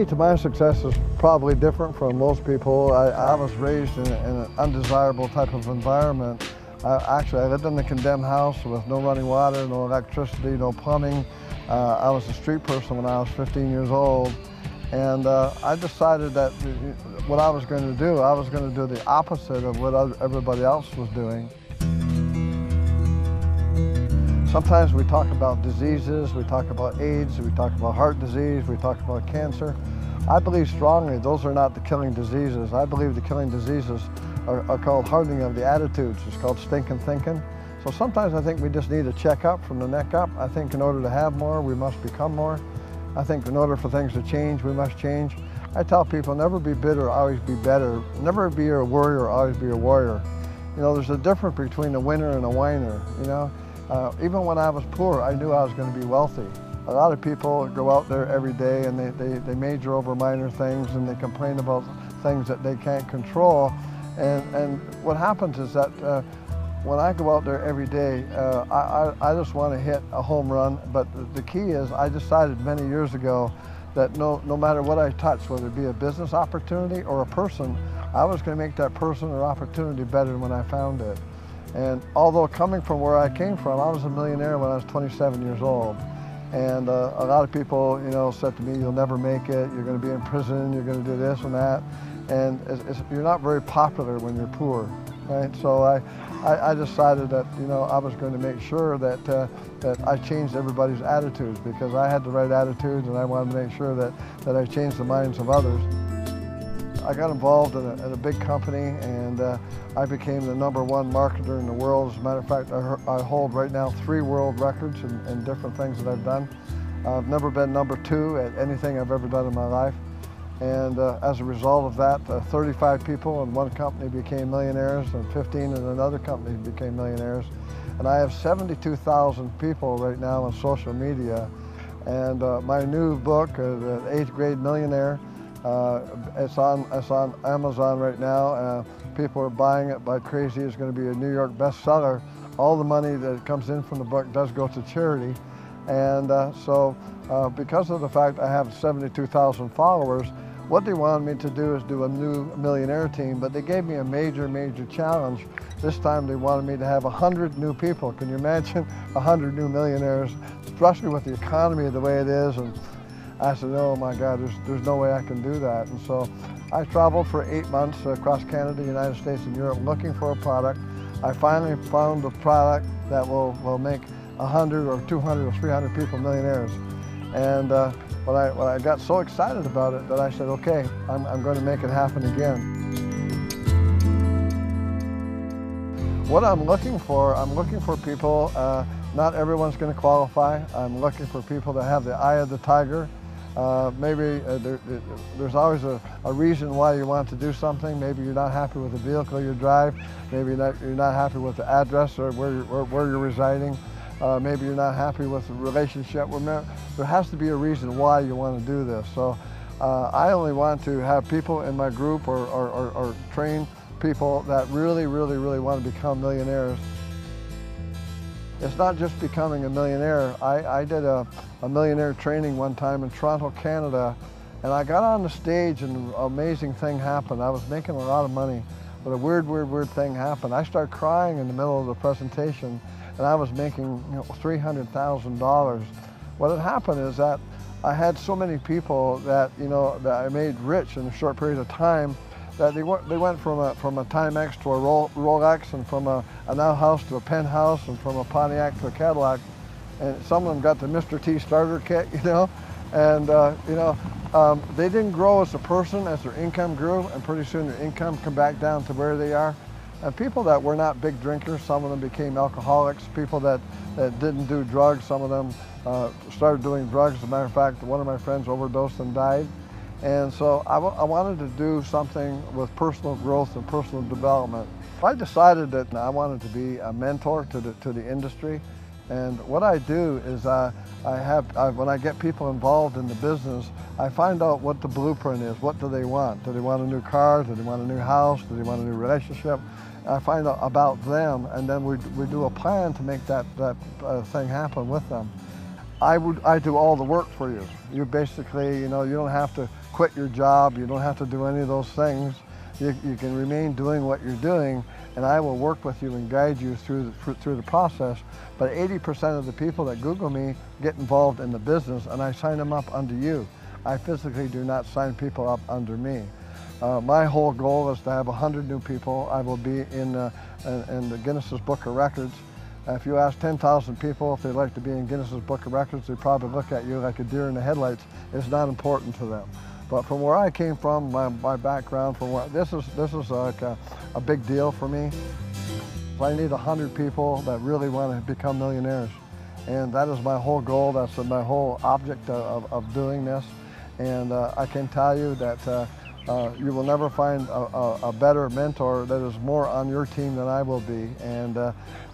key to my success is probably different from most people. I was raised in an undesirable type of environment. Actually, I lived in a condemned house with no running water, no electricity, no plumbing. I was a street person when I was 15 years old. And I decided that what I was going to do the opposite of what everybody else was doing. Sometimes we talk about diseases, we talk about AIDS, we talk about heart disease, we talk about cancer. I believe strongly those are not the killing diseases. I believe the killing diseases are called hardening of the attitudes. It's called stinking thinking. So sometimes I think we just need to check up from the neck up. I think in order to have more, we must become more. I think in order for things to change, we must change. I tell people, never be bitter, always be better. Never be a worrier, always be a warrior. You know, there's a difference between a winner and a whiner, you know. Even when I was poor, I knew I was going to be wealthy. A lot of people go out there every day and they major over minor things and they complain about things that they can't control. And what happens is that when I go out there every day, I just want to hit a home run. But the key is I decided many years ago that no matter what I touch, whether it be a business opportunity or a person, I was going to make that person or opportunity better than when I found it. And although coming from where I came from, I was a millionaire when I was 27 years old. And a lot of people, you know, said to me, you'll never make it, you're going to be in prison, you're going to do this and that. And you're not very popular when you're poor, right? So I decided that, you know, I was going to make sure that, that I changed everybody's attitudes, because I had the right attitudes and I wanted to make sure that I changed the minds of others. I got involved in a big company, and I became the #1 marketer in the world. As a matter of fact, I hold right now 3 world records in different things that I've done. I've never been #2 at anything I've ever done in my life. And as a result of that, 35 people in one company became millionaires, and 15 in another company became millionaires. And I have 72,000 people right now on social media. And my new book, The 8th Grade Millionaire, it's on Amazon right now. People are buying it like crazy. It's going to be a New York bestseller. All the money that comes in from the book does go to charity. And so because of the fact I have 72,000 followers, what they wanted me to do is do a new millionaire team, but they gave me a major challenge. This time they wanted me to have 100 new people. Can you imagine 100 new millionaires, especially with the economy the way it is? And I said, oh my God, there's no way I can do that. And so I traveled for 8 months across Canada, United States, and Europe looking for a product. I finally found a product that will make 100 or 200 or 300 people millionaires. And when I got so excited about it that I said, okay, I'm going to make it happen again. What I'm looking for people, not everyone's going to qualify. I'm looking for people that have the eye of the tiger. Maybe there's always a reason why you want to do something. Maybe you're not happy with the vehicle you drive. Maybe you're not happy with the address or where you're residing. Maybe you're not happy with the relationship. There has to be a reason why you want to do this. So I only want to have people in my group or train people that really want to become millionaires. It's not just becoming a millionaire. I did a millionaire training one time in Toronto, Canada, and I got on the stage and an amazing thing happened. I was making a lot of money, but a weird thing happened. I started crying in the middle of the presentation, and I was making $300,000. What had happened is that I had so many people that that I made rich in a short period of time, that they went from a Timex to a Rolex, and from an outhouse to a penthouse, and from a Pontiac to a Cadillac. And some of them got the Mr. T starter kit, and they didn't grow as a person as their income grew, and pretty soon their income come back down to where they are. And people that were not big drinkers, some of them became alcoholics. People that didn't do drugs, some of them started doing drugs. As a matter of fact, one of my friends overdosed and died. And so I wanted to do something with personal growth and personal development. I decided that I wanted to be a mentor to the industry. And what I do is when I get people involved in the business, I find out what the blueprint is. What do they want? Do they want a new car? Do they want a new house? Do they want a new relationship? I find out about them, and then we do a plan to make that thing happen with them. I do all the work for you. You basically, you don't have to quit your job. You don't have to do any of those things. You can remain doing what you're doing, and I will work with you and guide you through the process. But 80% of the people that Google me get involved in the business, and I sign them up under you. I physically do not sign people up under me. My whole goal is to have 100 new people. I will be in the Guinness's Book of Records. If you ask 10,000 people if they'd like to be in Guinness's Book of Records, they probably look at you like a deer in the headlights. It's not important to them. But from where I came from, my background, this is like a big deal for me. I need 100 people that really want to become millionaires. And that is my whole goal. That's my whole object of doing this. And I can tell you that you will never find a better mentor that is more on your team than I will be. And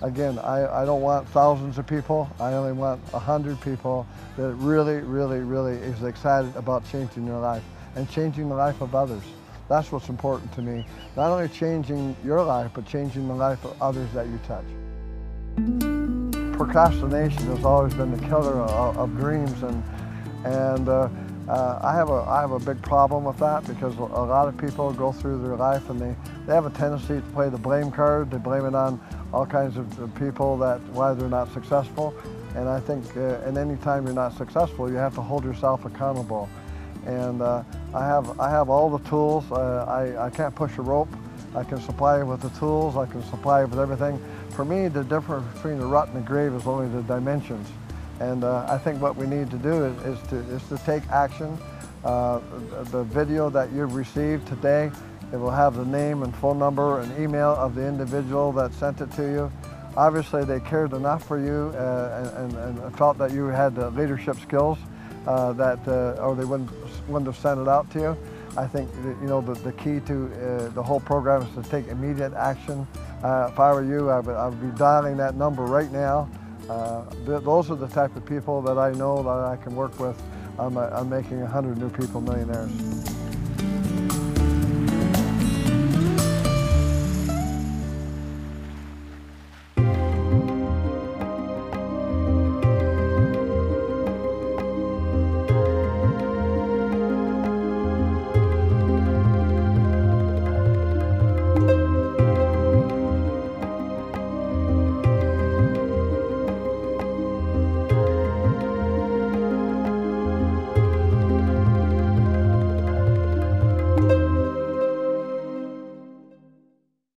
again, I don't want thousands of people. I only want 100 people that really, really, really is excited about changing their life and changing the life of others. That's what's important to me. Not only changing your life, but changing the life of others that you touch. Procrastination has always been the killer of dreams, and I have a big problem with that, because a lot of people go through their life and they have a tendency to play the blame card. They blame it on all kinds of people why they're not successful. And I think and any time you're not successful, you have to hold yourself accountable. And I have all the tools. I can't push a rope. I can supply you with the tools. I can supply you with everything. For me, the difference between the rut and the grave is only the dimensions. And I think what we need to do is to take action. The video that you've received today, it will have the name and phone number and email of the individual that sent it to you. Obviously, they cared enough for you and felt that you had the leadership skills or they wouldn't have sent it out to you. I think the key to the whole program is to take immediate action. If I were you, I would be dialing that number right now. Those are the type of people that I know that I can work with on making 100 new people millionaires.